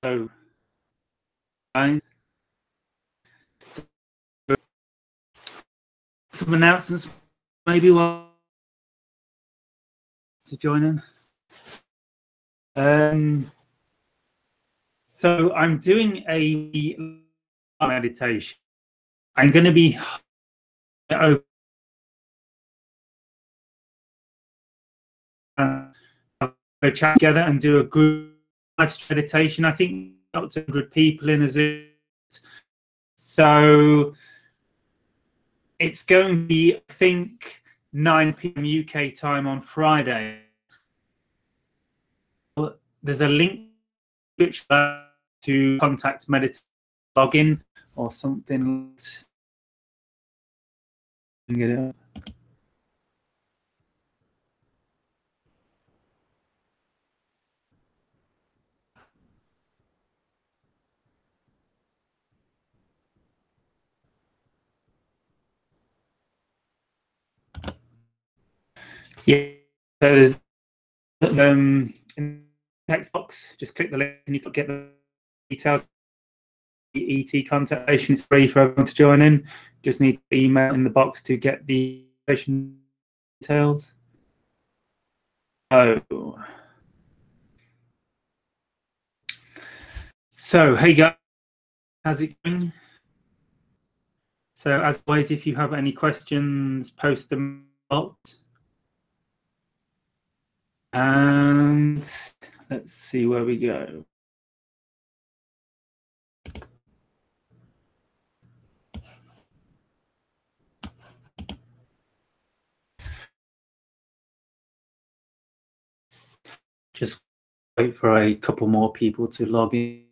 So, some announcements, maybe one to join in. So I'm doing a meditation. I'm going to be over chat together and do a group meditation. I think up to 100 people in a Zoom. So it's going to be, I think, 9 p.m. UK time on Friday. There's a link which to contact meditation login or something. Get it up. Yeah. So, in the text box, just click the link and you can get the details. The ET consultation is free for everyone to join in. Just need the email in the box to get the details. Oh. So, hey guys, how's it going? So, as always, if you have any questions, post them out. And let's see where we go. Just wait for a couple more people to log in.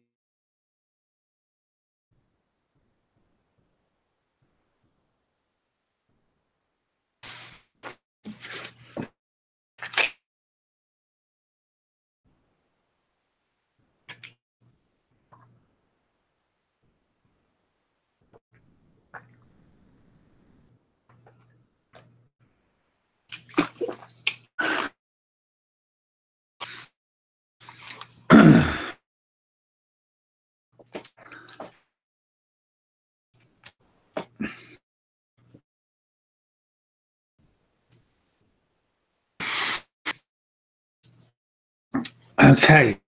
Okay.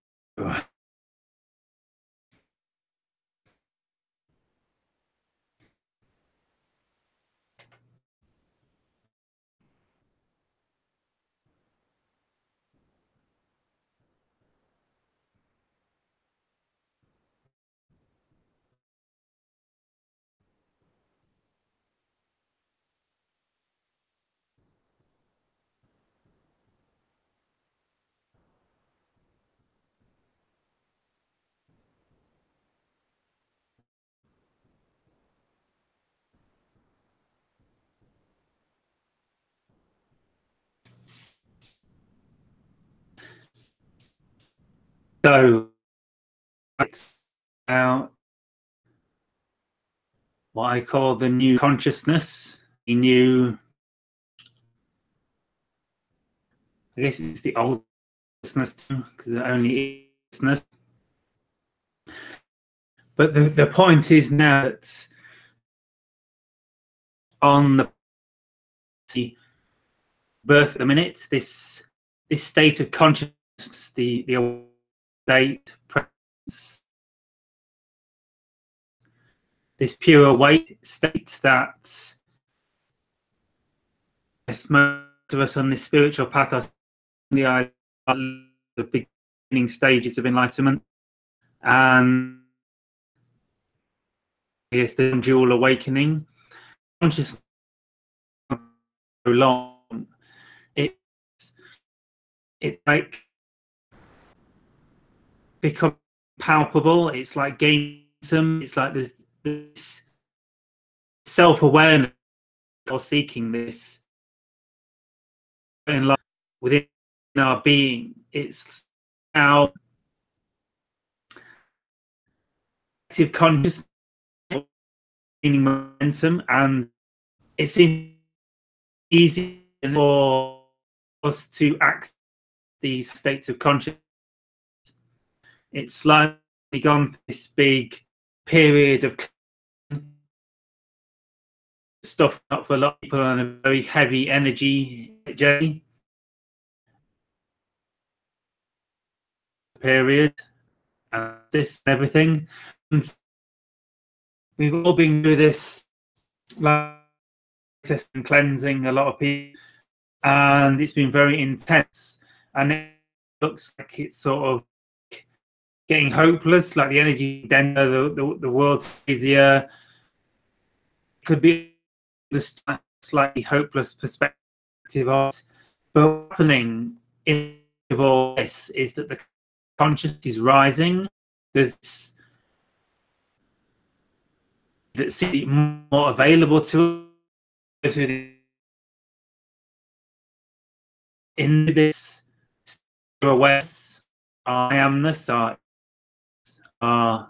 So it's about what I call the new consciousness, the new, I guess it's the old consciousness because it only is consciousness. But the point is now that on the birth of the minute, this state of consciousness, the state, presence, this pure awake state that yes, most of us on this spiritual path are the beginning stages of enlightenment, and yes, the dual awakening. Consciousness so long, it like become palpable. It's like gaining some. It's like this self-awareness or seeking this in life within our being. It's our active consciousness gaining momentum, and it's easy for us to access these states of consciousness. It's like gone through this big period of stuff up for a lot of people on a very heavy energy journey period, and this and everything. And we've all been through this process and cleansing, a lot of people, and it's been very intense, and it looks like it's sort of getting hopeless, like the energy denser, the world's easier. Could be just a slightly hopeless perspective of it. But what's happening in all this is that the consciousness is rising. There's that's more available to us through in this awareness, our I amness, our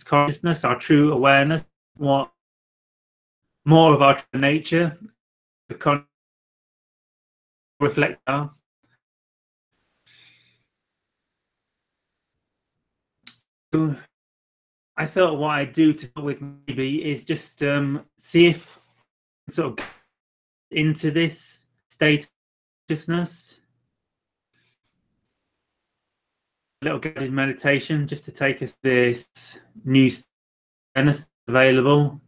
consciousness, our true awareness, what more of our nature, the reflect our. I thought what I'd do to start with maybe is just see if sort of into this state of consciousness. A little guided meditation just to take us this new awareness available.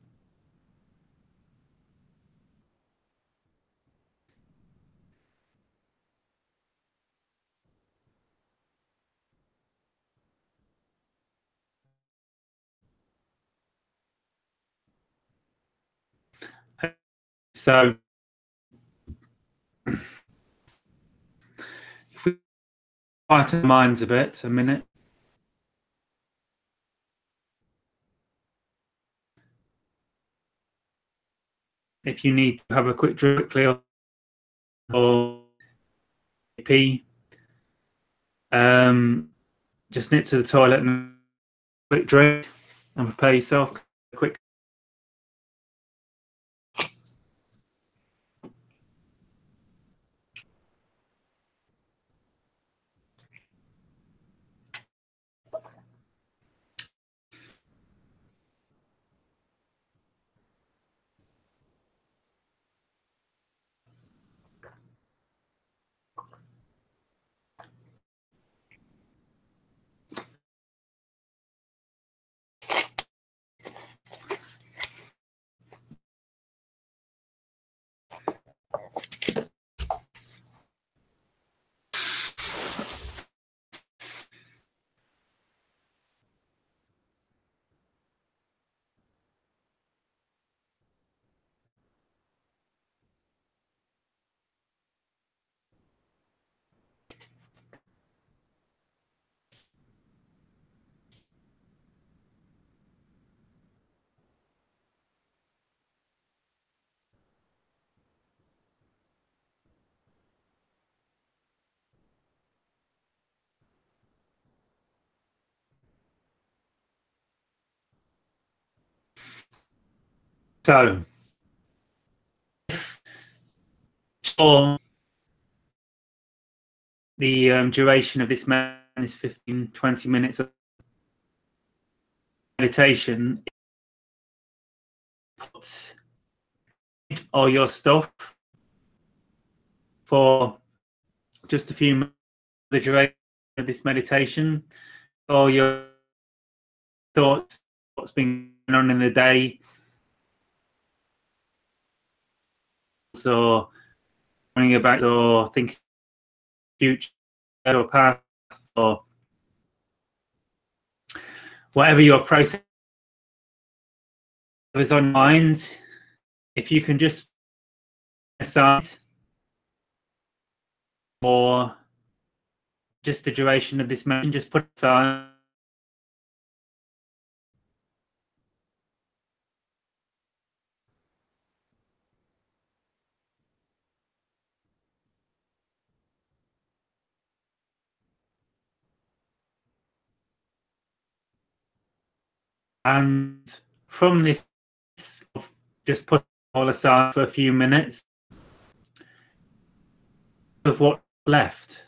So if we quiet our minds a bit, a minute. If you need to have a quick drink quickly or pee, just nip to the toilet and quick drink and prepare yourself quick. So, for the duration of this is 15-20 minutes of meditation, put all your stuff for just a few minutes of the duration of this meditation, all your thoughts, what's been going on in the day, or worrying about or thinking future or past or whatever your process is on mind. If you can just aside or just the duration of this meditation, just put aside. And from this, just put all aside for a few minutes of what's left.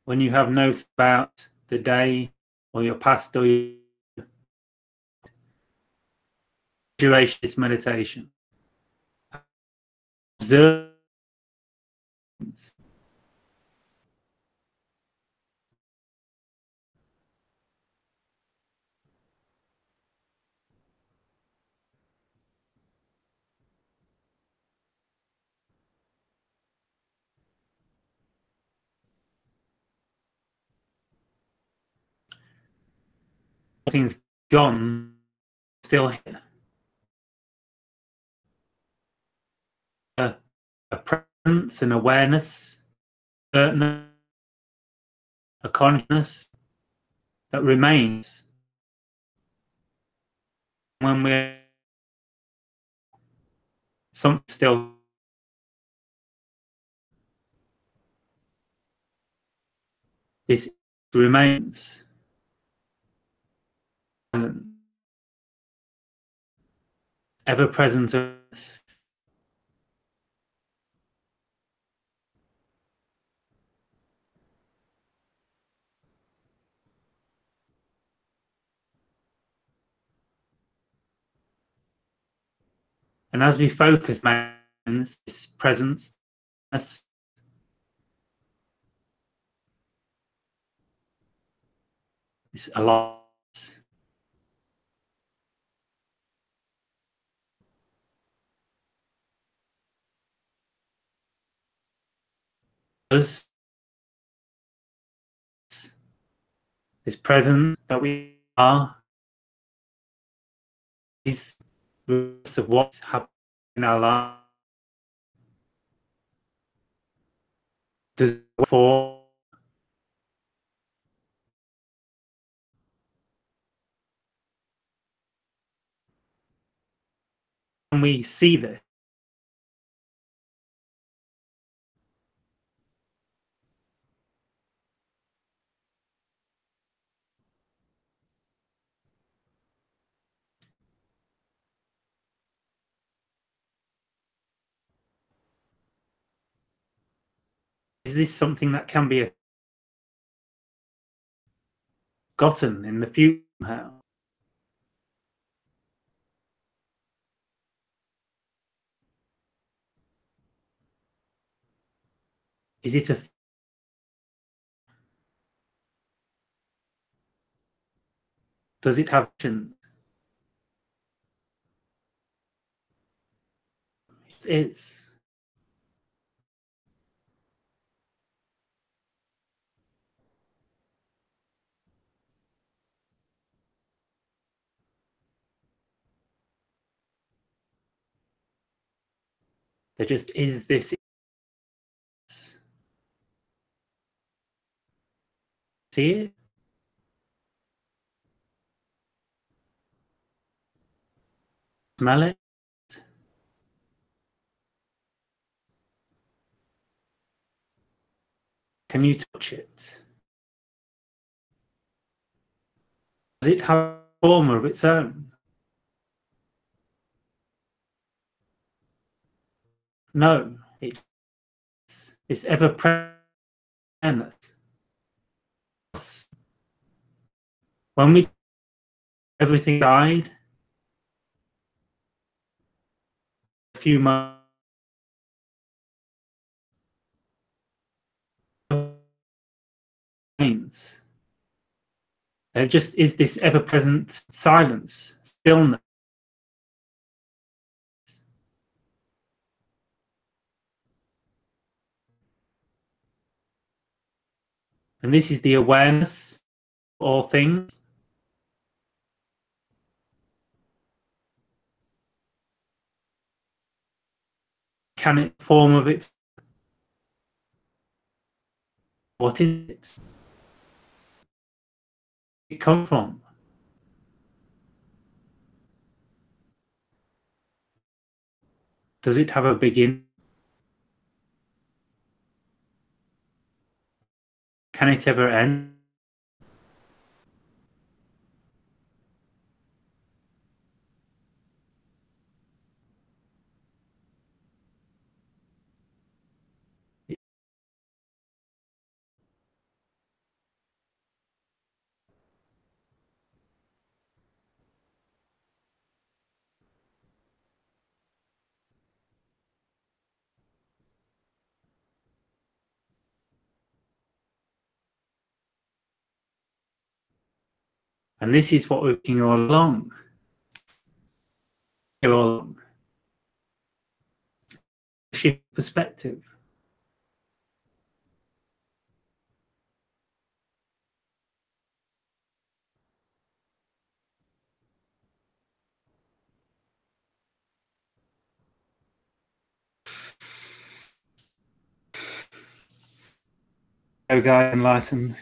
when you have no thought about the day or your past or your duration of this meditation. Observe things gone, still here. A presence, an awareness, a consciousness that remains when we're something still. This remains ever present. And as we focus this presence, this alive, this present that we are is of what's happening in our life. Does for when we see this, is this something that can be forgotten in the future? Is it a does it have actions? It is. There just is this. See it? Smell it? Can you touch it? Does it have a form of its own? No, it's ever present. When we everything died, a few months, there just is this ever-present silence, stillness. And this is the awareness of all things. Can it form of its? What is it? It come from? Does it have a beginning? Can it ever end? And this is what we're looking all along. All along. Shift perspective. Oh, guy, enlightened.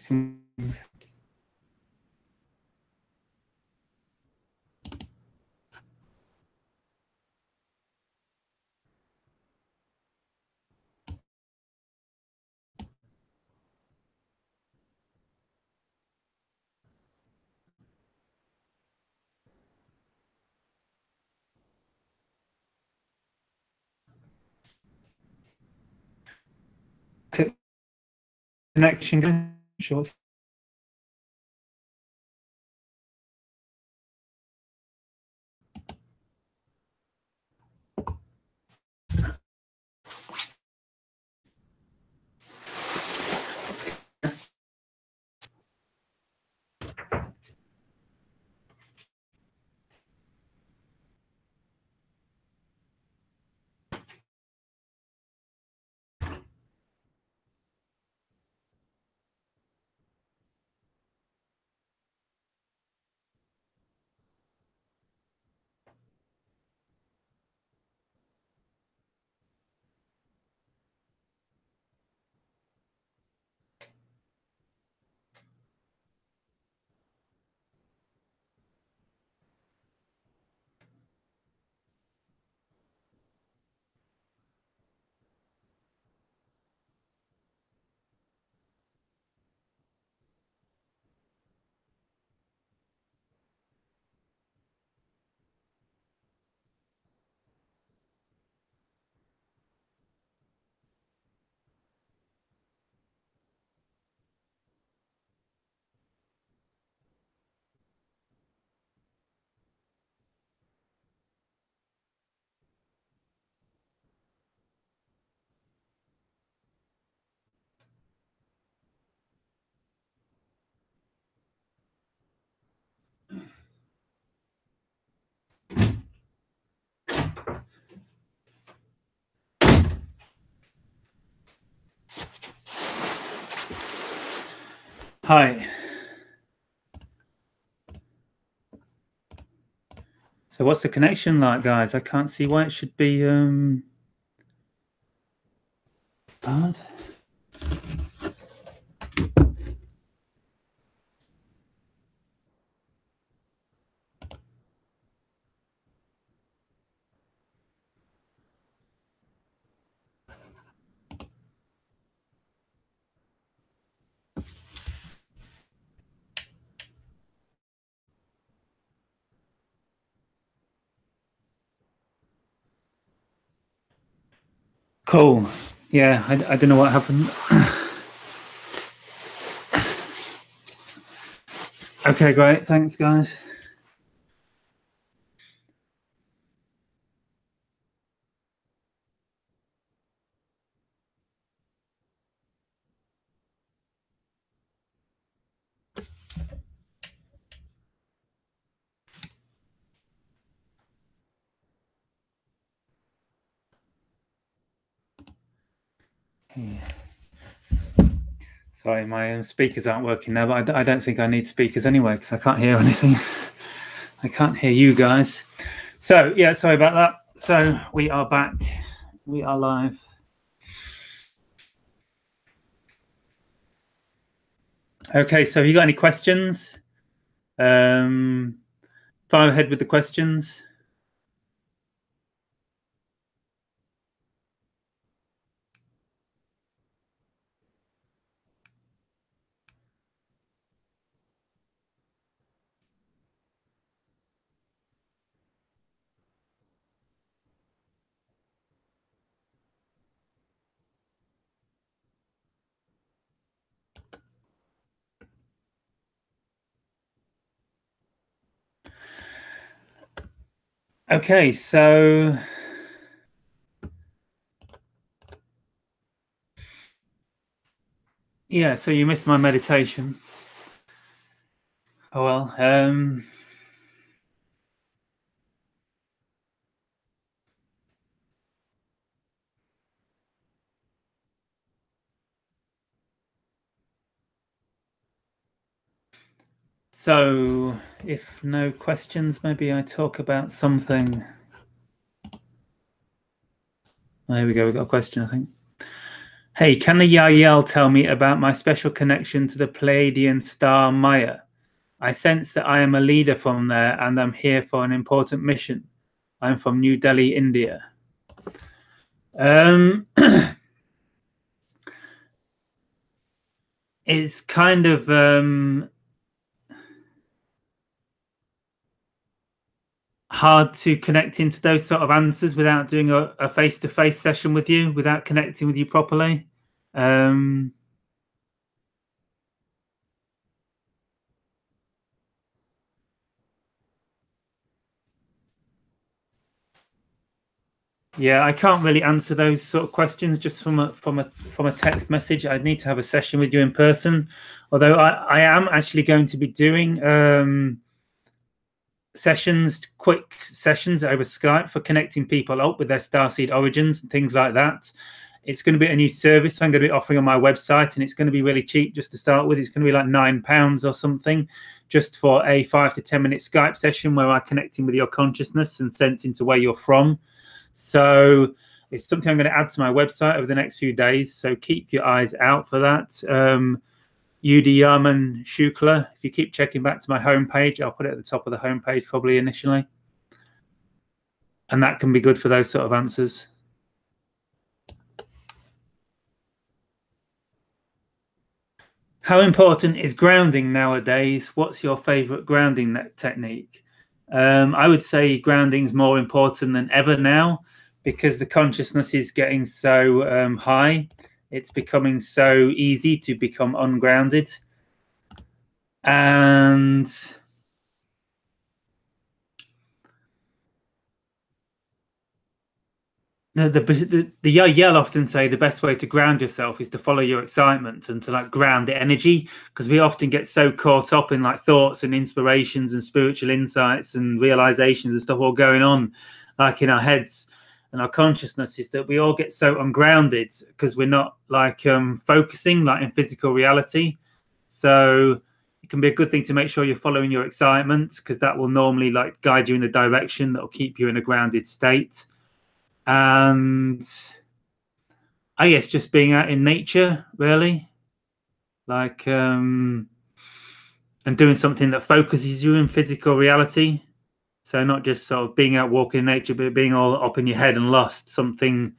Connection. Short. Hi. So what's the connection like, guys? I can't see why it should be hard. Cool. Yeah, I don't know what happened. Okay, great. Thanks, guys. Sorry, my speakers aren't working now, but I don't think I need speakers anyway because I can't hear anything. I can't hear you guys. So, yeah, sorry about that. So, we are back. We are live. Okay, so have you got any questions? Fire ahead with the questions. Okay, so yeah, so you missed my meditation. Oh well. So, if no questions, maybe I talk about something. There we go. We got a question, I think. Hey, can the Yael tell me about my special connection to the Pleiadian star Maya? I sense that I am a leader from there and I'm here for an important mission. I'm from New Delhi, India. Um, it's kind of hard to connect into those sort of answers without doing a face-to-face session with you, without connecting with you properly. Um, yeah, I can't really answer those sort of questions just from a text message. I'd need to have a session with you in person. Although I am actually going to be doing sessions, quick sessions over Skype for connecting people up with their starseed origins and things like that. It's going to be a new service I'm going to be offering on my website, and it's going to be really cheap just to start with. It's going to be like £9 or something, just for a 5 to 10 minute Skype session where I connect in with your consciousness and sense into where you're from. So it's something I'm going to add to my website over the next few days. So keep your eyes out for that. Yaman Shukla. If you keep checking back to my homepage, I'll put it at the top of the homepage probably initially. And that can be good for those sort of answers. How important is grounding nowadays? What's your favorite grounding technique? I would say grounding is more important than ever now because the consciousness is getting so high. It's becoming so easy to become ungrounded. And the Yael often say the best way to ground yourself is to follow your excitement and to like ground the energy, because we often get so caught up in like thoughts and inspirations and spiritual insights and realizations and stuff all going on like in our heads and our consciousness, is that we all get so ungrounded because we're not like focusing like in physical reality. So it can be a good thing to make sure you're following your excitement, because that will normally like guide you in a direction that will keep you in a grounded state. And I guess just being out in nature, really, like and doing something that focuses you in physical reality. So not just sort of being out walking in nature, but being all up in your head and lost. Something,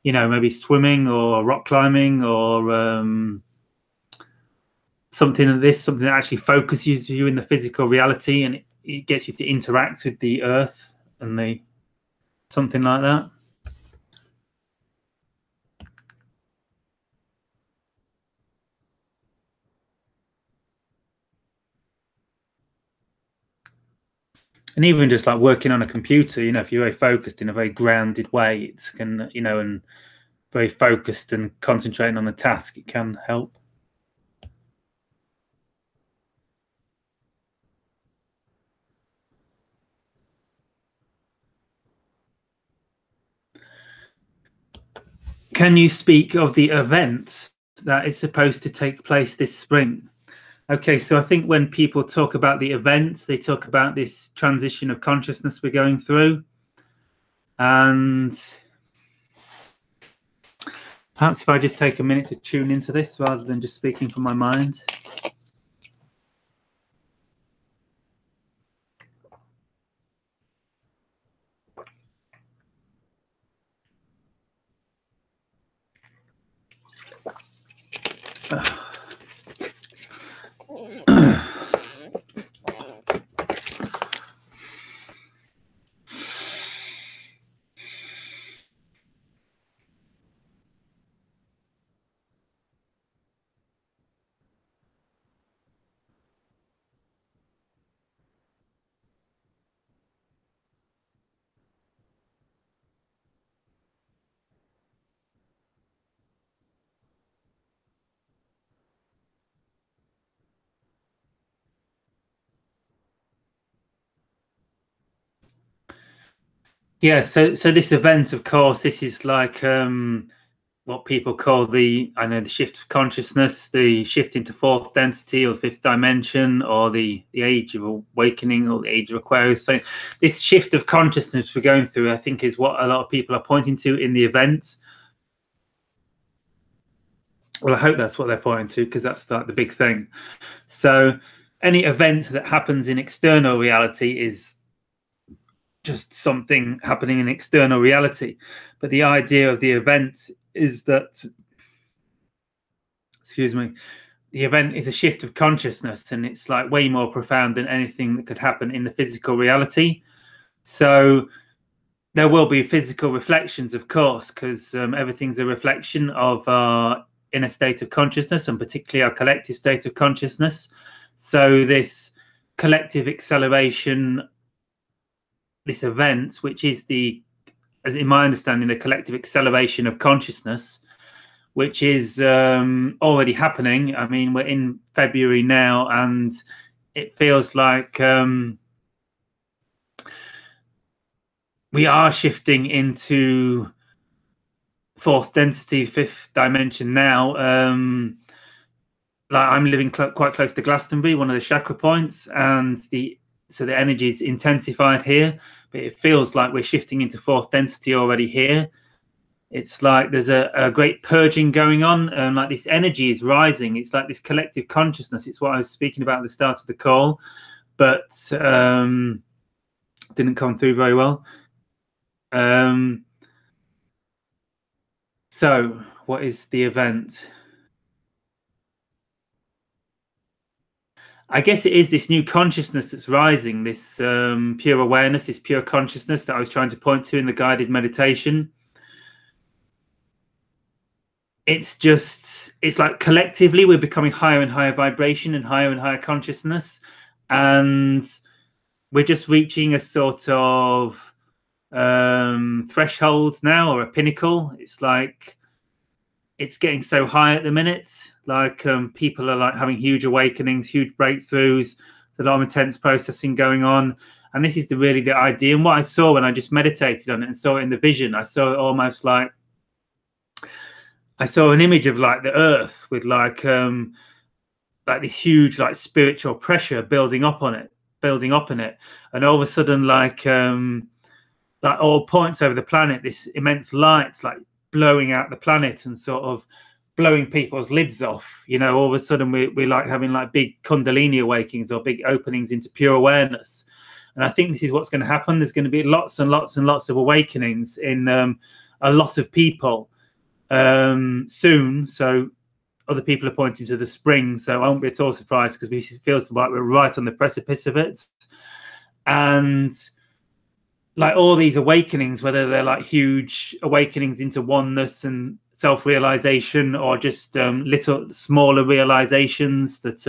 maybe swimming or rock climbing or something that actually focuses you in the physical reality, and it gets you to interact with the earth and the something like that. And even just like working on a computer, if you're very focused in a very grounded way, it can, and very focused and concentrating on the task, it can help. Can you speak of the event that is supposed to take place this spring? Okay, so I think when people talk about the event, they talk about this transition of consciousness we're going through. And perhaps if I just take a minute to tune into this rather than just speaking from my mind. Yeah, so this event, of course, this is like what people call the shift of consciousness, the shift into fourth density or fifth dimension, or the age of awakening or the age of Aquarius. So this shift of consciousness we're going through, I think, is what a lot of people are pointing to in the event. Well, I hope that's what they're pointing to, because that's like the big thing. So any event that happens in external reality is just something happening in external reality. But the idea of the event is that, excuse me, the event is a shift of consciousness, and it's like way more profound than anything that could happen in the physical reality. So there will be physical reflections, of course, because everything's a reflection of our inner state of consciousness, and particularly our collective state of consciousness. So this collective acceleration, this event, which is as in my understanding, the collective acceleration of consciousness, which is already happening. I mean, we're in February now, and it feels like we are shifting into fourth density, fifth dimension now. Like I'm living quite close to Glastonbury, one of the chakra points, and so the energy is intensified here, but it feels like we're shifting into fourth density already here. It's like there's a great purging going on, and like this energy is rising. It's like this collective consciousness. It's what I was speaking about at the start of the call, but didn't come through very well. So what is the event? I guess it is this new consciousness that's rising, this pure awareness, this pure consciousness that I was trying to point to in the guided meditation. It's like collectively we're becoming higher and higher vibration and higher consciousness, and we're just reaching a sort of threshold now, or a pinnacle. It's like it's getting so high at the minute, like people are like having huge awakenings, huge breakthroughs. There's a lot of intense processing going on, and this is really the idea. And what I saw when I just meditated on it and saw it in the vision, I saw it almost like I saw an image of like the earth with like this huge like spiritual pressure building up in it, and all of a sudden like all points over the planet, this immense light like blowing out the planet and sort of blowing people's lids off. You know, all of a sudden we're like having like big Kundalini awakenings or big openings into pure awareness. And I think this is what's going to happen. There's going to be lots and lots and lots of awakenings in a lot of people soon. So other people are pointing to the spring. So I won't be at all surprised, because it feels like we're right on the precipice of it. And like all these awakenings, whether they're like huge awakenings into oneness and self-realization, or just little smaller realizations that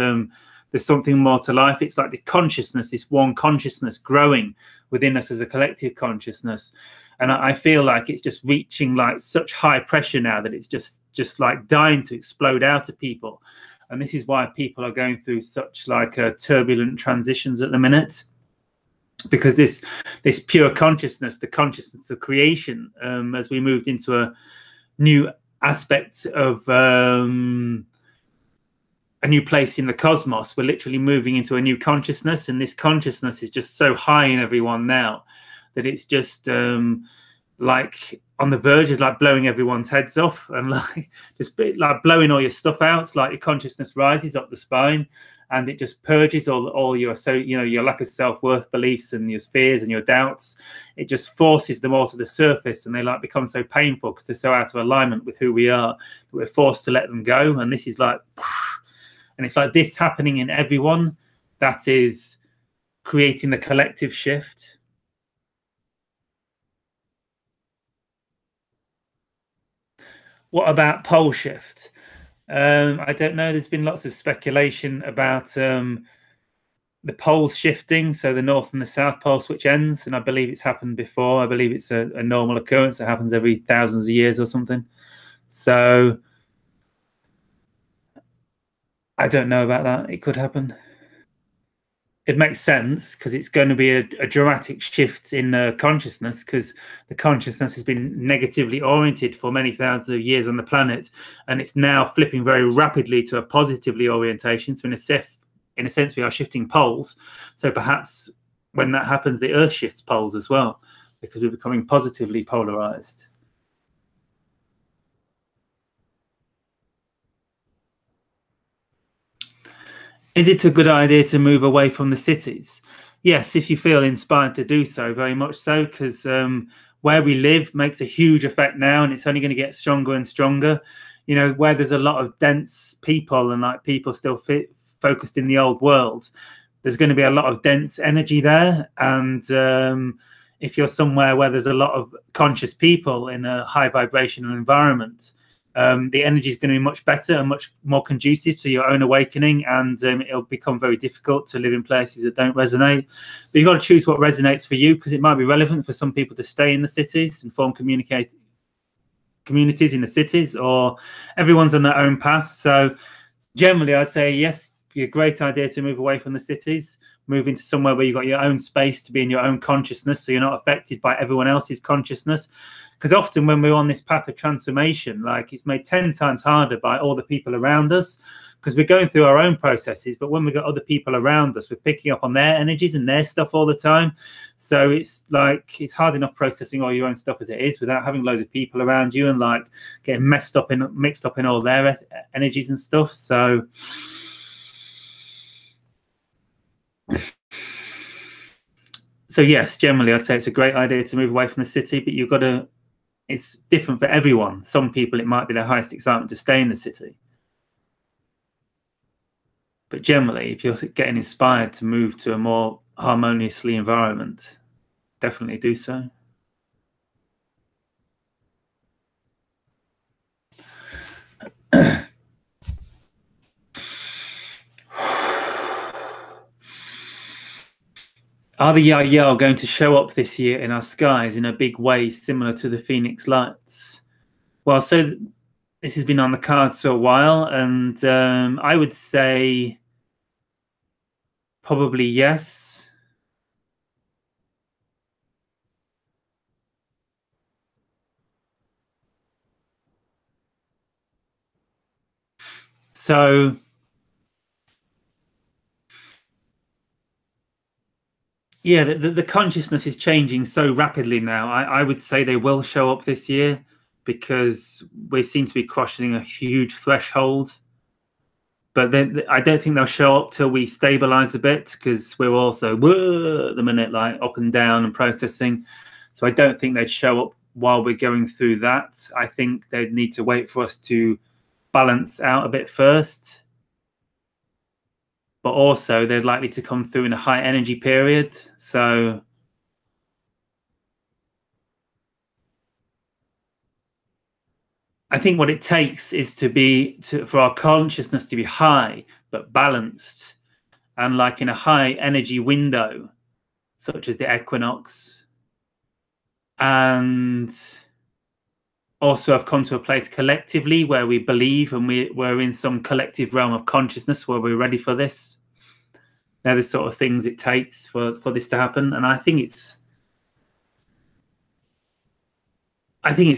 there's something more to life. It's like the consciousness, this one consciousness growing within us as a collective consciousness. And I feel like it's just reaching like such high pressure now that it's just like dying to explode out of people. And this is why people are going through such like turbulent transitions at the minute, because this pure consciousness, the consciousness of creation, as we moved into a new aspect of a new place in the cosmos, we're literally moving into a new consciousness, and this consciousness is just so high in everyone now that it's just like on the verge of like blowing everyone's heads off, and like just like blowing all your stuff out. It's like your consciousness rises up the spine, and it just purges all your, so you know, your lack of self-worth beliefs and your fears and your doubts. It just forces them all to the surface, and they like become so painful because they're so out of alignment with who we are that we're forced to let them go. And this is like, and it's like this happening in everyone that is creating the collective shift. What about pole shift? I don't know. There's been lots of speculation about the poles shifting, so the north and the south pole switch ends, and I believe it's happened before. I believe it's a normal occurrence that happens every thousands of years or something. So I don't know about that. It could happen. it makes sense because it's going to be a dramatic shift in consciousness, because the consciousness has been negatively oriented for many thousands of years on the planet, and it's now flipping very rapidly to a positively orientation. So in a sense, we are shifting poles. So perhaps when that happens, the Earth shifts poles as well, because we're becoming positively polarized. Is it a good idea to move away from the cities? Yes, if you feel inspired to do so, very much so, because where we live makes a huge effect now, and it's only going to get stronger and stronger. You know, where there's a lot of dense people and like people still focused in the old world, there's going to be a lot of dense energy there. And if you're somewhere where there's a lot of conscious people in a high vibrational environment, the energy is going to be much better and much more conducive to your own awakening, and it'll become very difficult to live in places that don't resonate. But you've got to choose what resonates for you, because it might be relevant for some people to stay in the cities and form communities in the cities, or everyone's on their own path. So generally, I'd say yes, it'd be a great idea to move away from the cities, move into somewhere where you've got your own space to be in your own consciousness, so you're not affected by everyone else's consciousness. Because often when we're on this path of transformation, like, it's made 10 times harder by all the people around us, because we're going through our own processes. But when we've got other people around us, we're picking up on their energies and their stuff all the time. So it's like, it's hard enough processing all your own stuff as it is, without having loads of people around you and like getting mixed up in all their energies and stuff. So yes, generally I'd say it's a great idea to move away from the city, but you've got to, it's different for everyone. Some people, it might be their highest excitement to stay in the city. But generally, if you're getting inspired to move to a more harmoniously environment, definitely do so. Are the Yahyel going to show up this year in our skies in a big way, similar to the Phoenix Lights? Well, so this has been on the cards for a while, and I would say probably yes. So yeah, the consciousness is changing so rapidly now. I would say they will show up this year, because we seem to be crossing a huge threshold. But then I don't think they'll show up till we stabilize a bit, because we're also at the minute, like up and down and processing. So I don't think they'd show up while we're going through that. I think they'd need to wait for us to balance out a bit first. But also they're likely to come through in a high energy period. So I think what it takes is for our consciousness to be high but balanced, and like in a high energy window, such as the equinox, and also have come to a place collectively where we believe and we're in some collective realm of consciousness where we're ready for this. They're the sort of things it takes for this to happen. And I think it's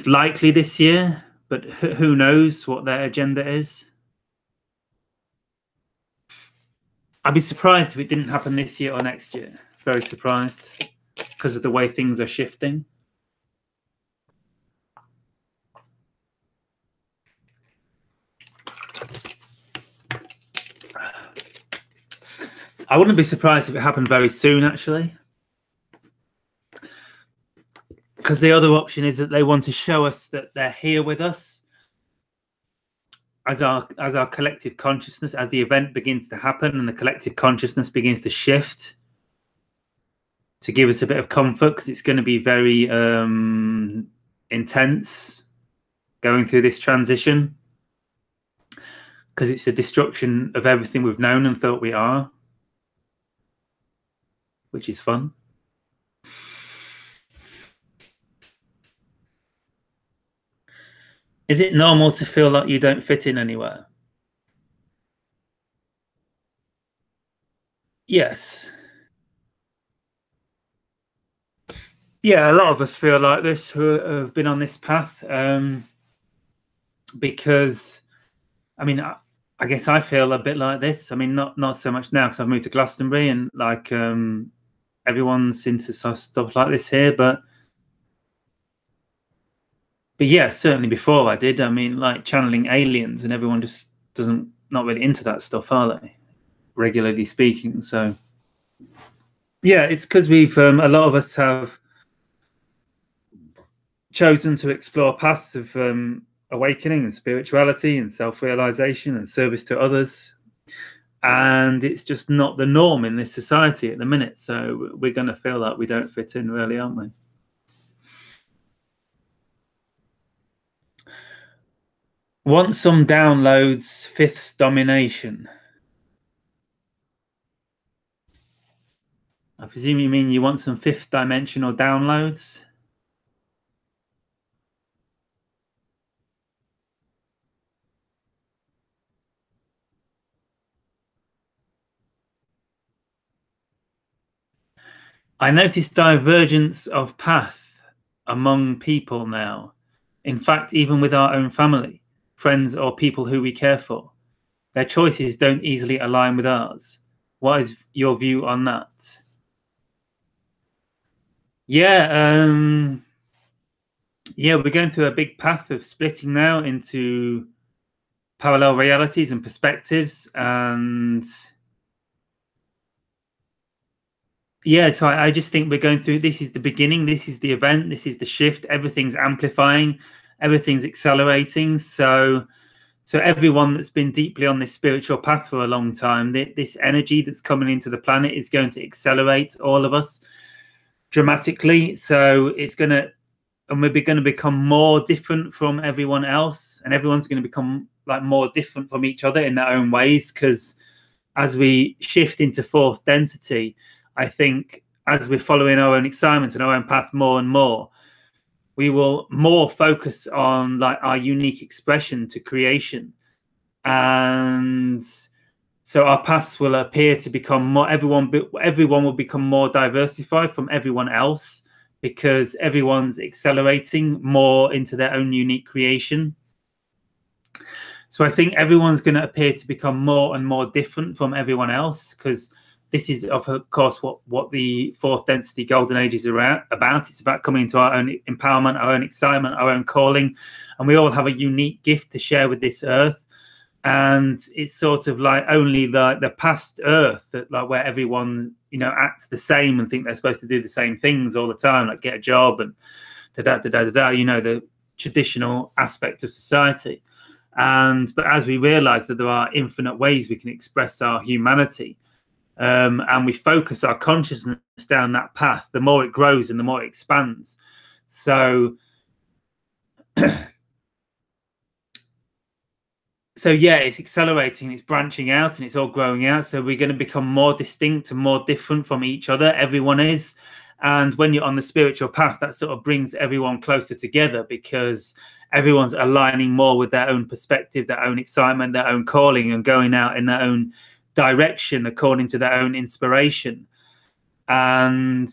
likely this year, but who knows what their agenda is. I'd be surprised if it didn't happen this year or next year. Very surprised, because of the way things are shifting. I wouldn't be surprised if it happened very soon, actually. Because the other option is that they want to show us that they're here with us as our collective consciousness, as the event begins to happen and the collective consciousness begins to shift, to give us a bit of comfort, because it's going to be very intense going through this transition, because it's a destruction of everything we've known and thought we are, which is fun. Is it normal to feel like you don't fit in anywhere? Yes. Yeah, a lot of us feel like this who have been on this path, because I mean, I guess I feel a bit like this. I mean, not so much now because I've moved to Glastonbury and like everyone's into stuff like this here, but yeah, certainly before I did. I mean, like channeling aliens, and everyone just doesn't not really into that stuff, are they? Regularly speaking, so yeah, it's because we've a lot of us have chosen to explore paths of awakening and spirituality and self-realization and service to others, and it's just not the norm in this society at the minute. So we're going to feel like we don't fit in, really, aren't we? Want some downloads, fifth domination. I presume you mean you want some fifth dimensional downloads? I notice divergence of path among people now. In fact, even with our own family, friends, or people who we care for, their choices don't easily align with ours. What is your view on that? Yeah, yeah, we're going through a big path of splitting now into parallel realities and perspectives, and yeah, so I just think we're going through. This is the beginning. This is the event. This is the shift. Everything's amplifying. Everything's accelerating. So everyone that's been deeply on this spiritual path for a long time, this energy that's coming into the planet is going to accelerate all of us dramatically. So it's going to, and we're going to become more different from everyone else, and everyone's going to become like more different from each other in their own ways. Because as we shift into fourth density, I think as we're following our own excitement and our own path more and more, we will more focus on like our unique expression to creation. And so our paths will appear to become more, everyone will become more diversified from everyone else, because everyone's accelerating more into their own unique creation. So I think everyone's going to appear to become more and more different from everyone else, because this is, of course, what the fourth density golden age is about. It's about coming into our own empowerment, our own excitement, our own calling, and we all have a unique gift to share with this earth. And it's sort of like only the past earth that, like, where everyone, you know, acts the same and think they're supposed to do the same things all the time, like get a job and da da da da da, you know, the traditional aspect of society. And but as we realize that there are infinite ways we can express our humanity, and we focus our consciousness down that path, the more it grows and the more it expands. So so yeah, it's accelerating, it's branching out, and it's all growing out. So we're going to become more distinct and more different from each other. Everyone is. And when you're on the spiritual path, that sort of brings everyone closer together, because everyone's aligning more with their own perspective, their own excitement, their own calling, and going out in their own direction according to their own inspiration. And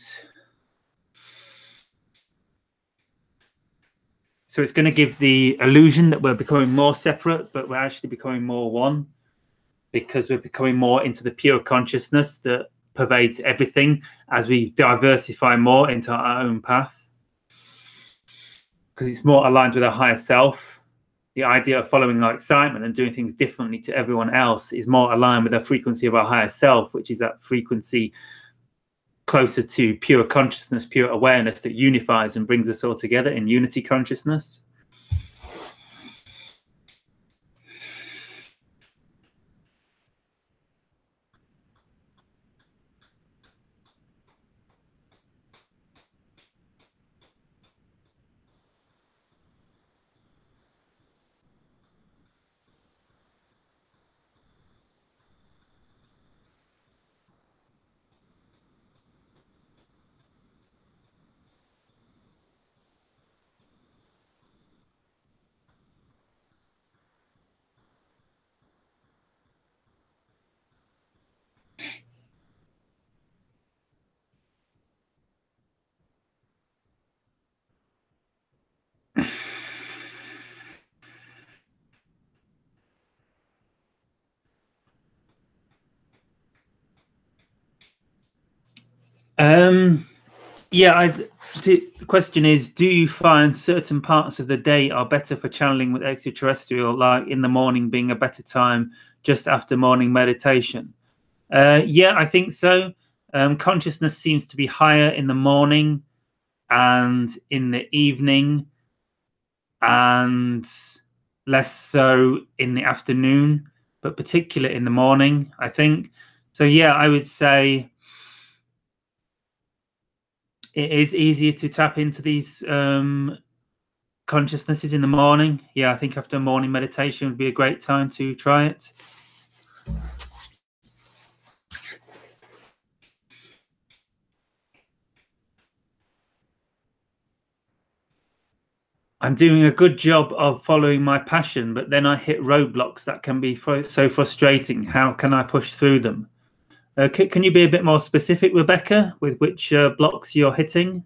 so it's going to give the illusion that we're becoming more separate, but we're actually becoming more one, because we're becoming more into the pure consciousness that pervades everything as we diversify more into our own path, because it's more aligned with our higher self. The idea of following our excitement and doing things differently to everyone else is more aligned with the frequency of our higher self, which is that frequency closer to pure consciousness, pure awareness that unifies and brings us all together in unity consciousness. Yeah, the question is, do you find certain parts of the day are better for channeling with extraterrestrial, like in the morning being a better time just after morning meditation? Yeah, I think so. Consciousness seems to be higher in the morning and in the evening, and less so in the afternoon, but particularly in the morning, I think. So yeah, I would say it is easier to tap into these consciousnesses in the morning. Yeah, I think after morning meditation would be a great time to try it. I'm doing a good job of following my passion, but then I hit roadblocks that can be so frustrating. How can I push through them? Can you be a bit more specific, Rebecca, with which blocks you're hitting?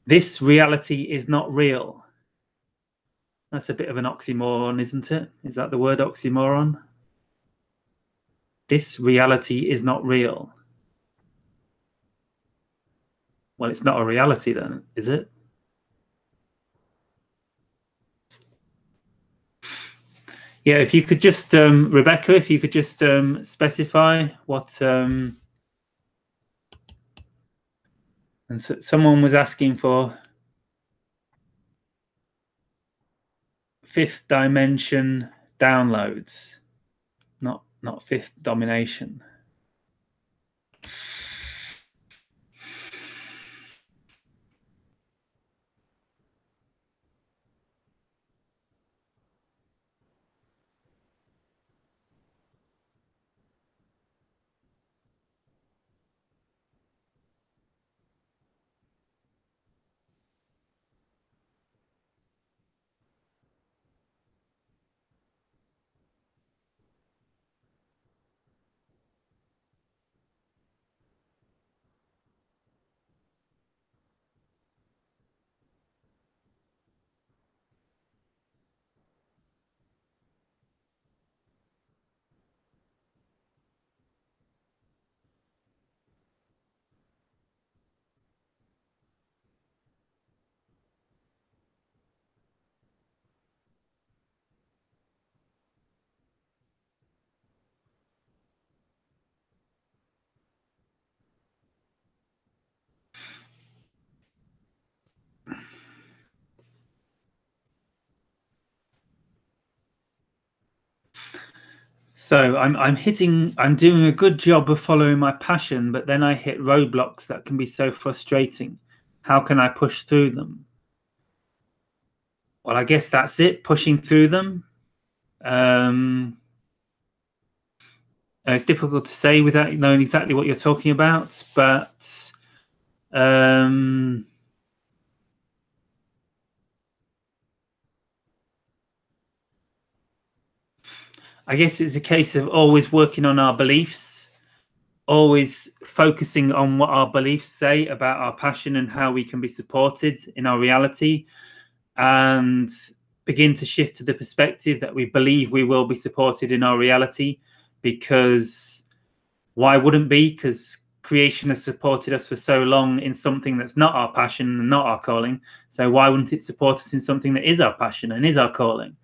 This reality is not real. That's a bit of an oxymoron, isn't it? Is that the word, oxymoron? This reality is not real. Well, it's not a reality then, is it? Yeah, if you could just, Rebecca, if you could just specify what, and so someone was asking for fifth dimension downloads, not fifth domination. So I'm doing a good job of following my passion, but then I hit roadblocks that can be so frustrating. How can I push through them? Well, I guess that's it, pushing through them. It's difficult to say without knowing exactly what you're talking about, but I guess it's a case of always working on our beliefs, always focusing on what our beliefs say about our passion and how we can be supported in our reality, and begin to shift to the perspective that we believe we will be supported in our reality. Because why wouldn't be? Because creation has supported us for so long in something that's not our passion and not our calling. So why wouldn't it support us in something that is our passion and is our calling?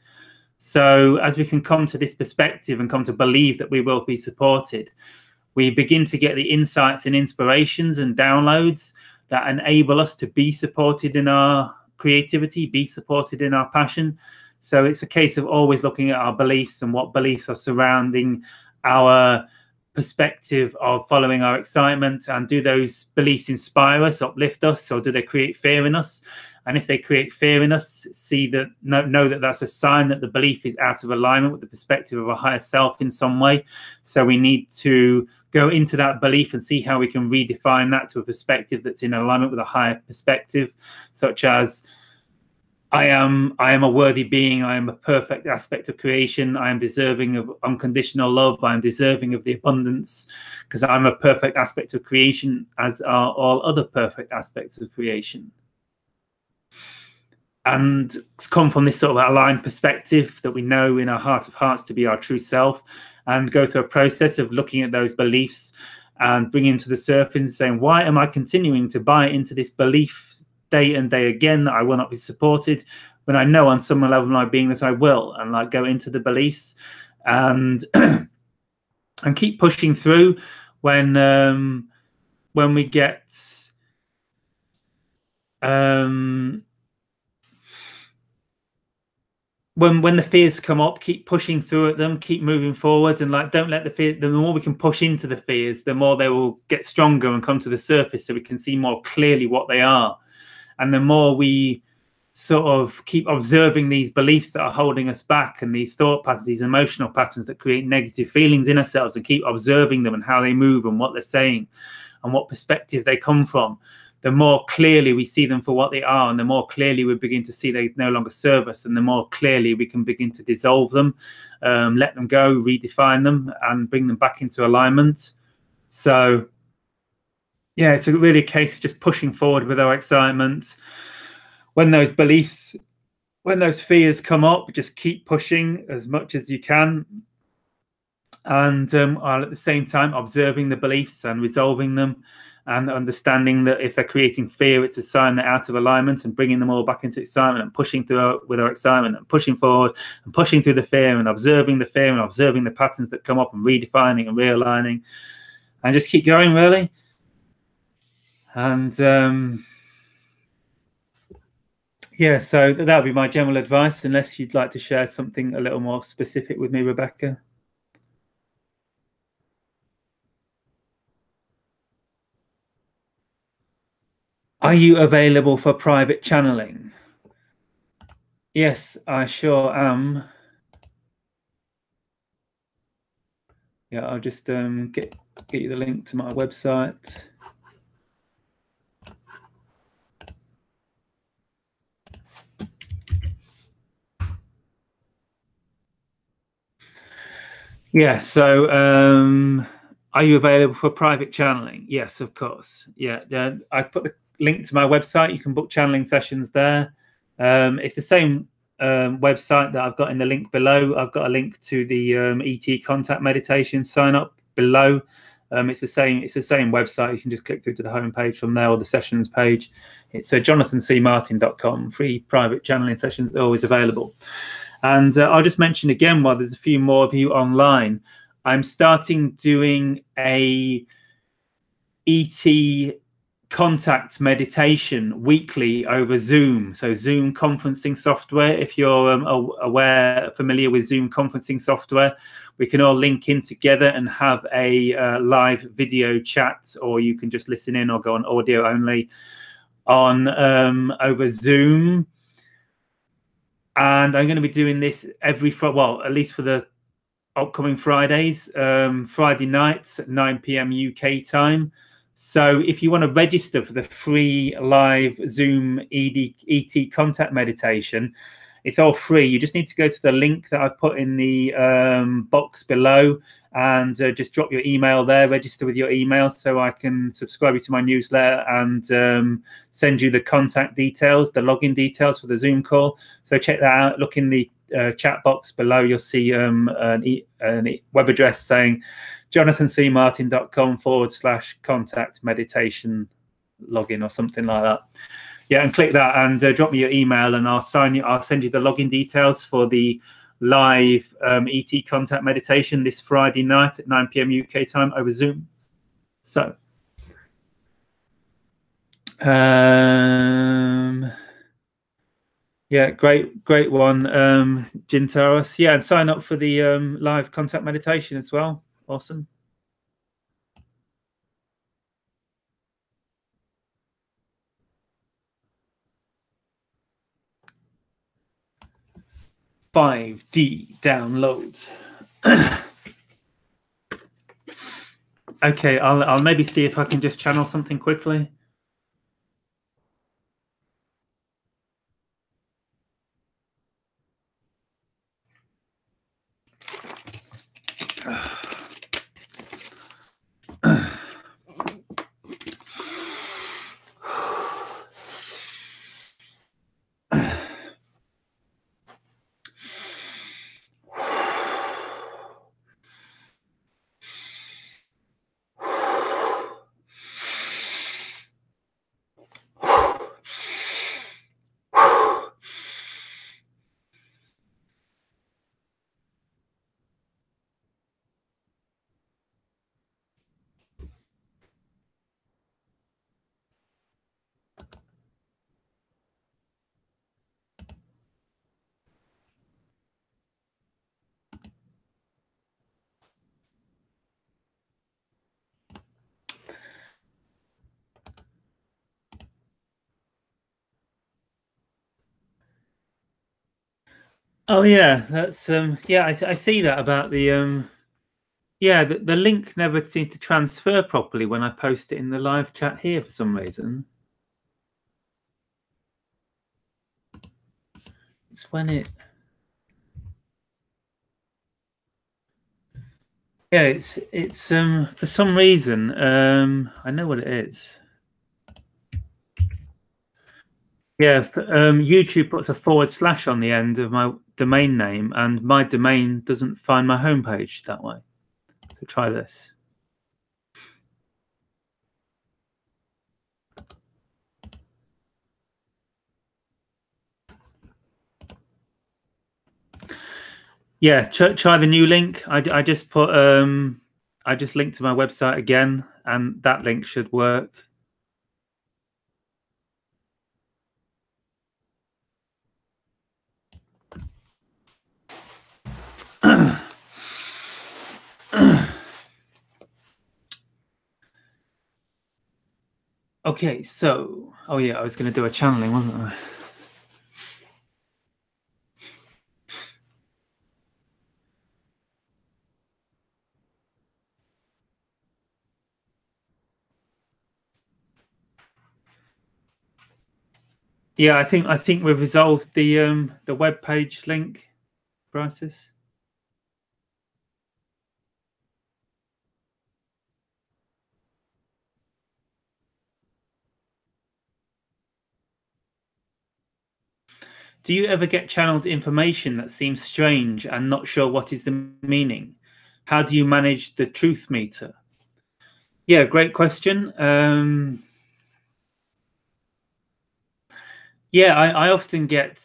So as we can come to this perspective and come to believe that we will be supported, we begin to get the insights and inspirations and downloads that enable us to be supported in our creativity, be supported in our passion. So it's a case of always looking at our beliefs and what beliefs are surrounding our perspective of following our excitement, and do those beliefs inspire us, uplift us, or do they create fear in us? And if they create fear in us, see that, know that that's a sign that the belief is out of alignment with the perspective of a higher self in some way. So we need to go into that belief and see how we can redefine that to a perspective that's in alignment with a higher perspective, such as I am a worthy being. I am a perfect aspect of creation. I am deserving of unconditional love. I am deserving of the abundance because I'm a perfect aspect of creation, as are all other perfect aspects of creation. and come from this sort of aligned perspective that we know in our heart of hearts to be our true self, and go through a process of looking at those beliefs and bringing to the surface and saying, why am I continuing to buy into this belief day and day again that I will not be supported, when I know on some level of my being that I will, and like go into the beliefs and and keep pushing through when we get when the fears come up, keep pushing through at them, keep moving forward, and like don't let the fear. The more we can push into the fears, the more they will get stronger and come to the surface, so we can see more clearly what they are. And the more we sort of keep observing these beliefs that are holding us back, and these thought patterns, these emotional patterns that create negative feelings in ourselves, and keep observing them and how they move and what they're saying and what perspective they come from, the more clearly we see them for what they are, and the more clearly we begin to see they no longer serve us, and the more clearly we can begin to dissolve them, let them go, redefine them, and bring them back into alignment. So yeah, it's really a case of just pushing forward with our excitement. When those beliefs, when those fears come up, just keep pushing as much as you can, and while at the same time observing the beliefs and resolving them, and understanding that if they're creating fear, it's a sign they're out of alignment, and bringing them all back into excitement, and pushing through with our excitement, and pushing forward and pushing through the fear, and observing the fear and observing the patterns that come up, and redefining and realigning, and just keep going, really. And yeah, so that would be my general advice, unless you'd like to share something a little more specific with me, Rebecca. Are you available for private channeling? Yes, I sure am. Yeah, I'll just get you the link to my website. Yeah, so are you available for private channeling? Yes, of course. Yeah, I put the link to my website. You can book channeling sessions there. It's the same website that I've got in the link below. I've got a link to the ET contact meditation sign up below. It's the same website. You can just click through to the homepage from there, or the sessions page. It's jonathancmartin.com. Free private channeling sessions are always available. And I'll just mention again, while there's a few more of you online, I'm starting doing a ET contact meditation weekly over Zoom. So Zoom conferencing software. If you're familiar with Zoom conferencing software, we can all link in together and have a live video chat, or you can just listen in or go on audio only on over Zoom. And I'm going to be doing this at least for the upcoming Fridays, Friday nights at 9 p.m. UK time. So if you want to register for the free live Zoom ET contact meditation, it's all free. You just need to go to the link that I've put in the box below, and just drop your email there, register with your email, so I can subscribe you to my newsletter and send you the contact details, the login details for the Zoom call. So check that out. Look in the chat box below. You'll see an web address saying jonathancmartin.com/contact meditation login or something like that. Yeah, and click that and drop me your email, and I'll send you the login details for the live ET contact meditation this Friday night at 9 p.m. UK time over Zoom. So yeah, great one, Jintaros. Yeah, and sign up for the live contact meditation as well. Awesome. $5D downloads. Okay, I'll maybe see if I can just channel something quickly. Oh yeah, that's yeah, I see that about the yeah, the link never seems to transfer properly when I post it in the live chat here for some reason. It's when it yeah, it's for some reason I know what it is. Yeah, YouTube puts a forward slash on the end of my domain name, and my domain doesn't find my homepage that way. So try this. Yeah, try the new link. I just put I just linked to my website again, and that link should work. Okay, so oh yeah, I was going to do a channeling, wasn't I? Yeah, I think we've resolved the web page link crisis. Do you ever get channeled information that seems strange and not sure what is the meaning? How do you manage the truth meter? Yeah, great question. Yeah, I often get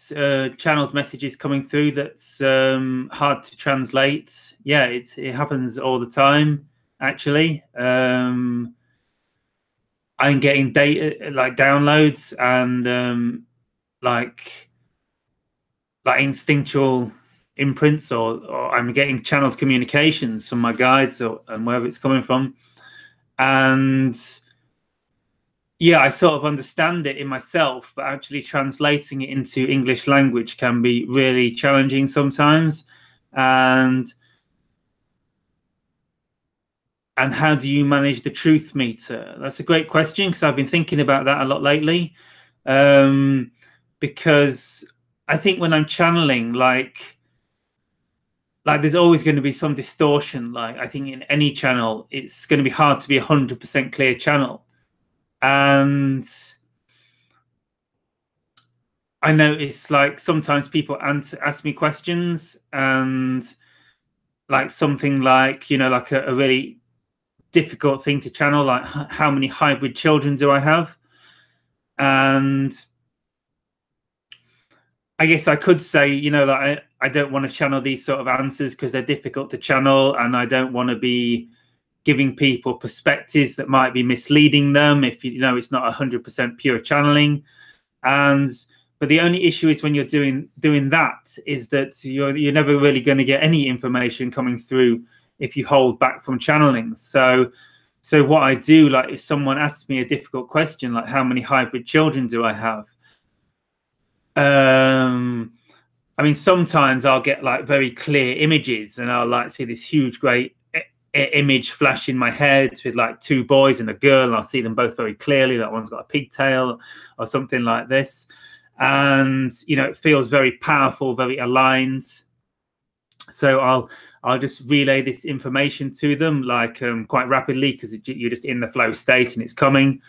channeled messages coming through that's hard to translate. Yeah, it happens all the time, actually. I'm getting data like downloads and like instinctual imprints, or I'm getting channeled communications from my guides and wherever it's coming from. And yeah, I sort of understand it in myself, but actually translating it into English language can be really challenging sometimes. And how do you manage the truth meter? That's a great question, because I've been thinking about that a lot lately. Because I think when I'm channeling, there's always going to be some distortion. Like I think in any channel, it's going to be hard to be 100% clear channel. And I notice like sometimes people ask me questions, and like something like, like a really difficult thing to channel, like how many hybrid children do I have? And I guess I could say, like I don't want to channel these sort of answers because they're difficult to channel, and I don't want to be giving people perspectives that might be misleading them if it's not 100% pure channeling. And but the only issue is when you're doing that is that you're never really going to get any information coming through if you hold back from channeling. So what I do, like if someone asks me a difficult question like how many hybrid children do I have, I mean, sometimes I'll get like very clear images, and I'll like see this huge, great image flash in my head with like two boys and a girl, and I'll see them both very clearly. That one's got a pigtail or something like this, and it feels very powerful, very aligned. So I'll just relay this information to them like quite rapidly, because you're just in the flow state and it's coming.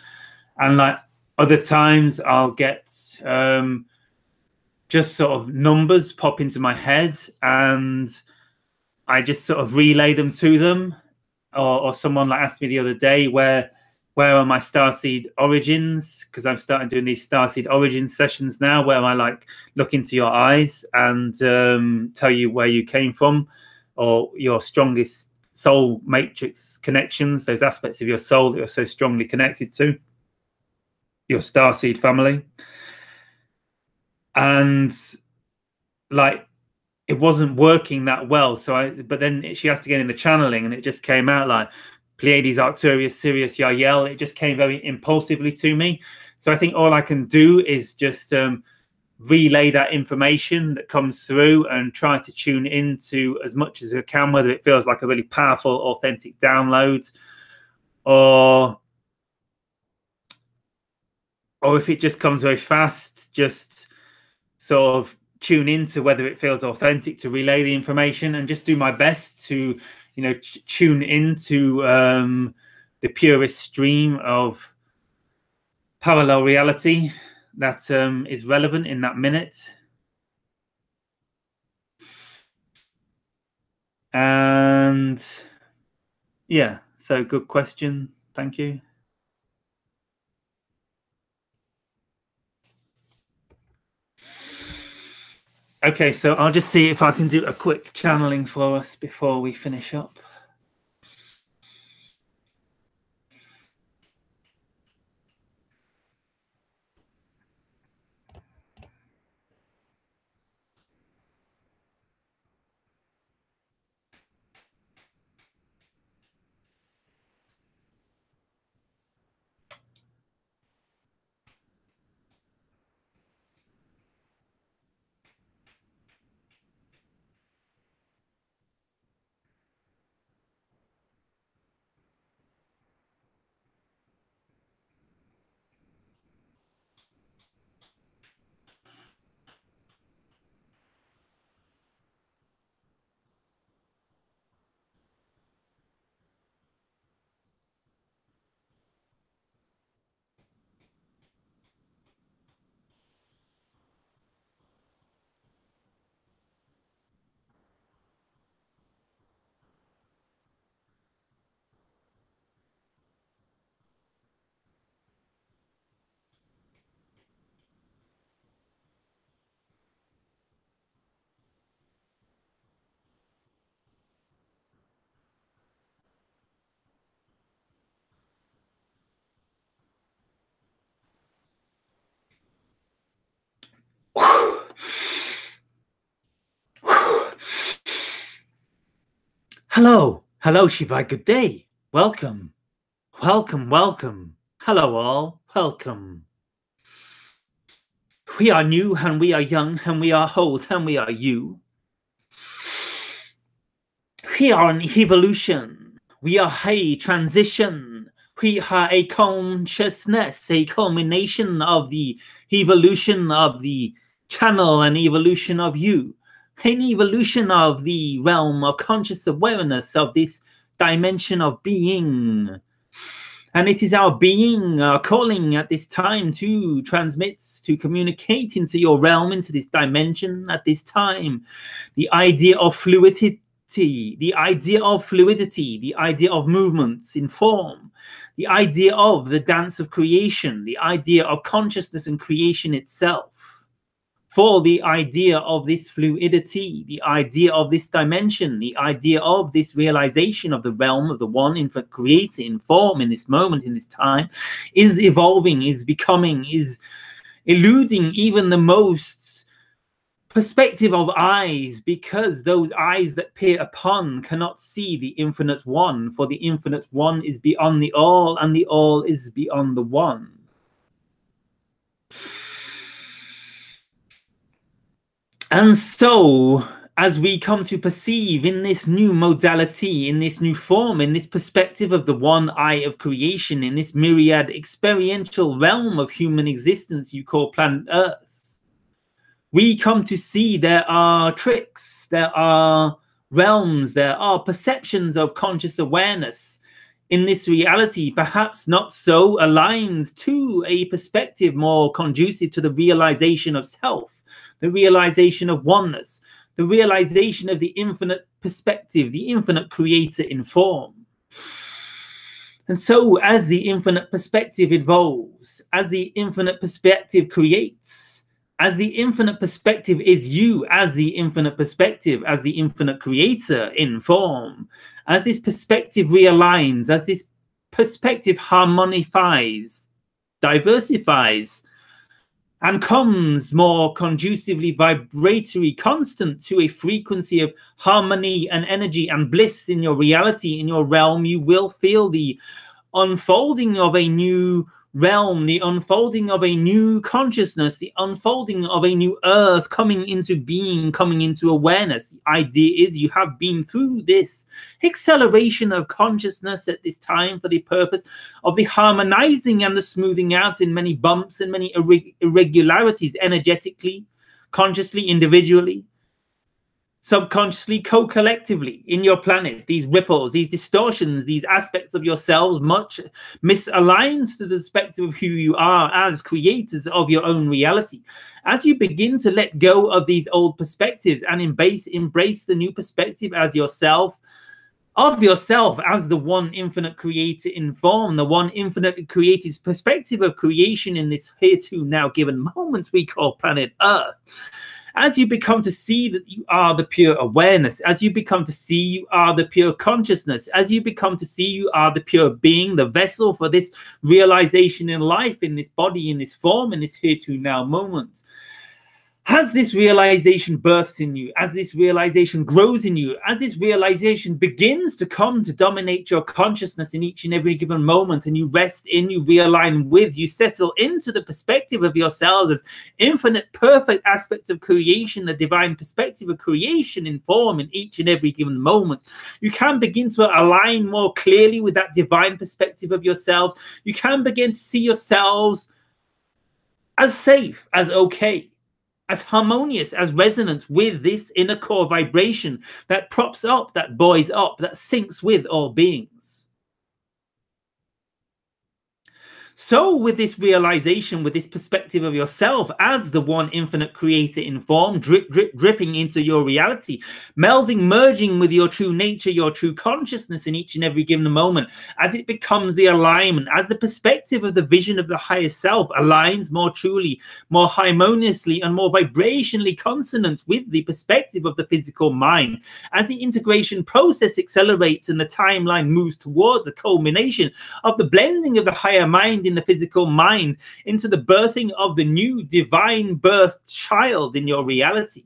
And like other times I'll get just sort of numbers pop into my head, and I just sort of relay them to them. Or someone like asked me the other day, where are my starseed origins? Because I'm starting doing these starseed origins sessions now, where I like look into your eyes and tell you where you came from, or your strongest soul matrix connections, those aspects of your soul that you're so strongly connected to, your starseed family. And like it wasn't working that well, but then she asked again in the channeling, and it just came out like Pleiades, Arcturus, Sirius, Yael. It just came very impulsively to me. So I think all I can do is just relay that information that comes through and try to tune into as much as I can, whether it feels like a really powerful, authentic download, or if it just comes very fast, just sort of tune into whether it feels authentic to relay the information, and just do my best to, you know, tune into the purest stream of parallel reality that is relevant in that minute. And yeah, so good question. Thank you. Okay, so I'll just see if I can do a quick channeling for us before we finish up. Hello, Shiva. Good day. Welcome. Hello, all. Welcome. We are new, and we are young, and we are old, and we are you. We are an evolution. We are a transition. We are a consciousness, a culmination of the evolution of the channel and evolution of you. An evolution of the realm of conscious awareness of this dimension of being. And it is our being, our calling at this time to transmit, to communicate into your realm, into this dimension at this time. The idea of fluidity, the idea of fluidity, the idea of movements in form, the idea of the dance of creation, the idea of consciousness and creation itself. For the idea of this fluidity, the idea of this dimension, the idea of this realization of the realm of the one infinite creator in form in this moment, in this time, is evolving, is becoming, is eluding even the most perspective of eyes, because those eyes that peer upon cannot see the infinite one, for the infinite one is beyond the all, and the all is beyond the one. And so, as we come to perceive in this new modality, in this new form, in this perspective of the one eye of creation, in this myriad experiential realm of human existence you call planet Earth, we come to see there are tricks, there are realms, there are perceptions of conscious awareness in this reality, perhaps not so aligned to a perspective more conducive to the realization of self, the realization of oneness, the realization of the infinite perspective, the infinite creator in form. And so as the infinite perspective evolves, as the infinite perspective creates, as the infinite perspective is you, as the infinite perspective, as the infinite creator in form, as this perspective realigns, as this perspective harmonifies, diversifies, and comes more conducively vibratory, constant to a frequency of harmony and energy and bliss in your reality, in your realm, you will feel the unfolding of a new realm, the unfolding of a new consciousness, the unfolding of a new earth coming into being, coming into awareness. The idea is you have been through this acceleration of consciousness at this time for the purpose of the harmonizing and the smoothing out in many bumps and many irregularities, energetically, consciously, individually, subconsciously, co-collectively in your planet. These ripples, these distortions, these aspects of yourselves much misaligned to the perspective of who you are as creators of your own reality. As you begin to let go of these old perspectives and embrace the new perspective as yourself, of yourself as the one infinite creator in form, the one infinite creator's perspective of creation in this here to now given moment we call planet Earth. As you become to see that you are the pure awareness, as you become to see you are the pure consciousness, as you become to see you are the pure being, the vessel for this realization in life, in this body, in this form, in this here to now moment. As this realization births in you, as this realization grows in you, as this realization begins to come to dominate your consciousness in each and every given moment, and you rest in, you realign with, you settle into the perspective of yourselves as infinite, perfect aspects of creation, the divine perspective of creation in form in each and every given moment. You can begin to align more clearly with that divine perspective of yourselves. You can begin to see yourselves as safe, as okay, as harmonious, as resonant with this inner core vibration that props up, that buoys up, that syncs with all beings. So with this realization, with this perspective of yourself as the one infinite creator in form, drip, drip, dripping into your reality, melding, merging with your true nature, your true consciousness in each and every given moment, as it becomes the alignment, as the perspective of the vision of the higher self aligns more truly, more harmoniously, and more vibrationally consonant with the perspective of the physical mind, as the integration process accelerates and the timeline moves towards a culmination of the blending of the higher mind in the physical mind into the birthing of the new divine birthed child in your reality.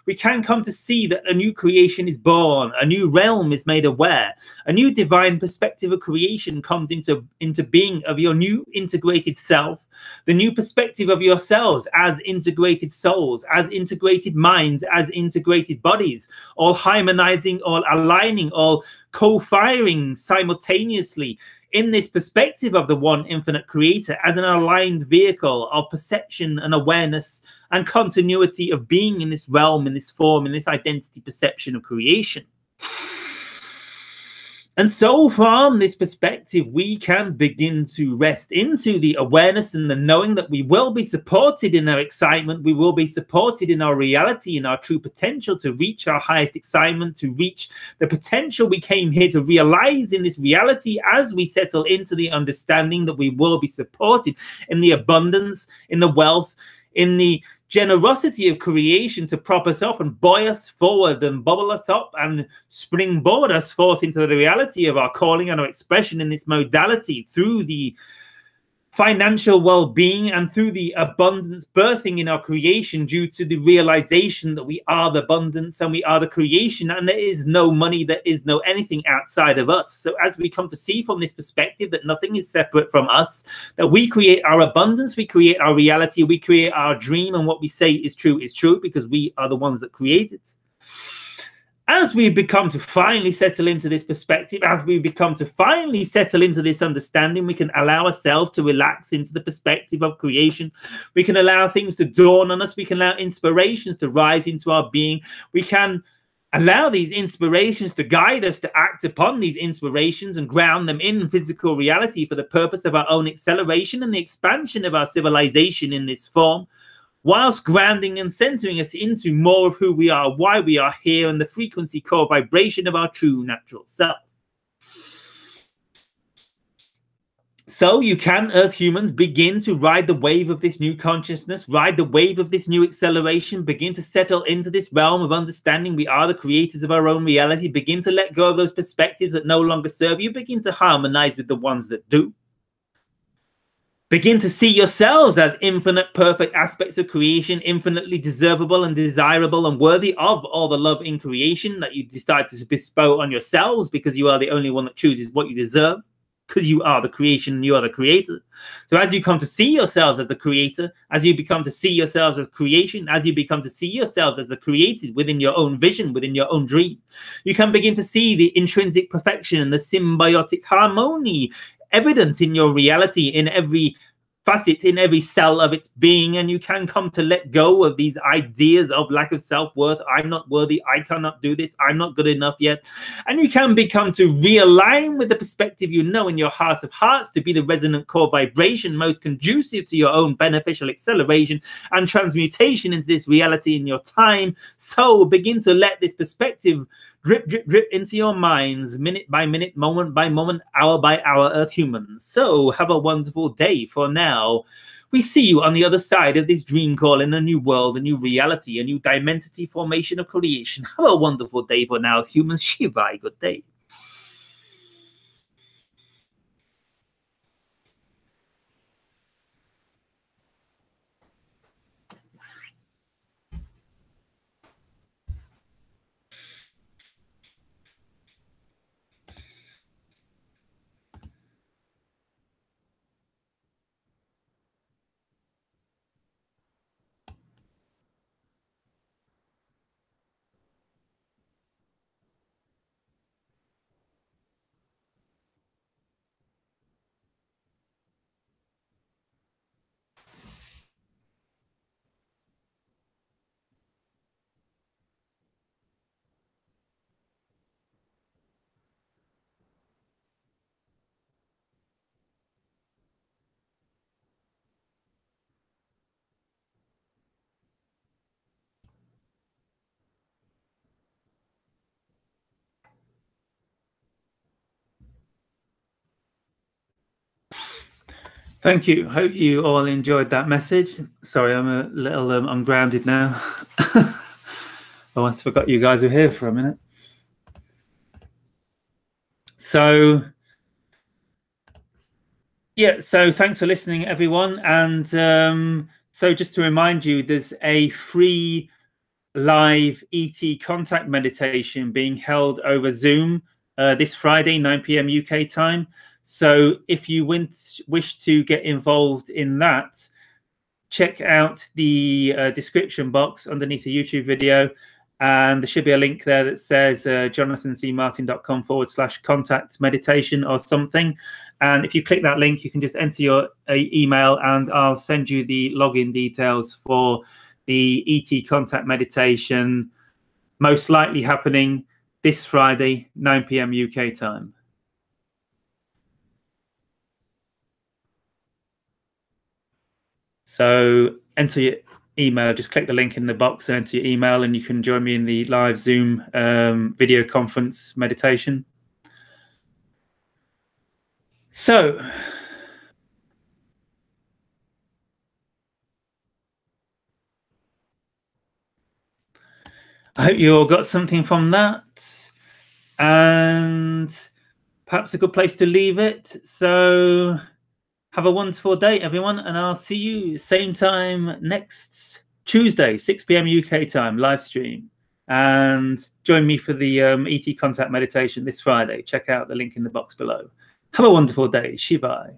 We can come to see that a new creation is born, a new realm is made aware, a new divine perspective of creation comes into being of your new integrated self, the new perspective of yourselves as integrated souls, as integrated minds, as integrated bodies, all harmonizing, all aligning, all co-firing simultaneously in this perspective of the one infinite creator as an aligned vehicle of perception and awareness and continuity of being in this realm, in this form, in this identity perception of creation. And so from this perspective, we can begin to rest into the awareness and the knowing that we will be supported in our excitement, we will be supported in our reality, in our true potential to reach our highest excitement, to reach the potential we came here to realize in this reality as we settle into the understanding that we will be supported in the abundance, in the wealth, in the generosity of creation to prop us up and buoy us forward and bubble us up and springboard us forth into the reality of our calling and our expression in this modality through the financial well-being and through the abundance birthing in our creation due to the realization that we are the abundance and we are the creation and there is no money, there is no anything outside of us. So as we come to see from this perspective that nothing is separate from us, that we create our abundance, we create our reality, we create our dream, and what we say is true because we are the ones that create it. As we become to finally settle into this perspective, as we become to finally settle into this understanding, we can allow ourselves to relax into the perspective of creation. We can allow things to dawn on us. We can allow inspirations to rise into our being. We can allow these inspirations to guide us to act upon these inspirations and ground them in physical reality for the purpose of our own acceleration and the expansion of our civilization in this form, whilst grounding and centering us into more of who we are, why we are here, and the frequency core vibration of our true natural self. So you can, Earth humans, begin to ride the wave of this new consciousness, ride the wave of this new acceleration, begin to settle into this realm of understanding we are the creators of our own reality, begin to let go of those perspectives that no longer serve you, begin to harmonize with the ones that do. Begin to see yourselves as infinite, perfect aspects of creation, infinitely deservable and desirable and worthy of all the love in creation that you decide to bestow on yourselves because you are the only one that chooses what you deserve. because you are the creation, you are the creator. So as you come to see yourselves as the creator, as you become to see yourselves as creation, as you become to see yourselves as the created within your own vision, within your own dream, you can begin to see the intrinsic perfection and the symbiotic harmony evident in your reality, in every facet, in every cell of its being, and you can come to let go of these ideas of lack of self-worth. I'm not worthy, I cannot do this, I'm not good enough yet. And you can become to realign with the perspective you know in your heart of hearts to be the resonant core vibration most conducive to your own beneficial acceleration and transmutation into this reality in your time. So begin to let this perspective drip, drip, drip into your minds, minute by minute, moment by moment, hour by hour, Earth humans. So have a wonderful day. For now, we see you on the other side of this dream call in a new world, a new reality, a new dimensionality formation of creation. Have a wonderful day for now, humans. Shiva, good day. Thank you. Hope you all enjoyed that message. Sorry, I'm a little ungrounded now. I almost forgot you guys were here for a minute. So, yeah, so thanks for listening, everyone. And so just to remind you, there's a free live ET contact meditation being held over Zoom this Friday, 9 p.m. UK time. So if you wish to get involved in that, check out the description box underneath the YouTube video, and there should be a link there that says jonathancmartin.com/contact meditation or something. And if you click that link, you can just enter your email and I'll send you the login details for the ET contact meditation, most likely happening this Friday, 9 p.m. UK time. So enter your email, just click the link in the box and enter your email, and you can join me in the live Zoom video conference meditation. So I hope you all got something from that, and perhaps a good place to leave it. So have a wonderful day, everyone, and I'll see you same time next Tuesday, 6 p.m. UK time, live stream. And join me for the ET contact meditation this Friday. Check out the link in the box below. Have a wonderful day. Shiva.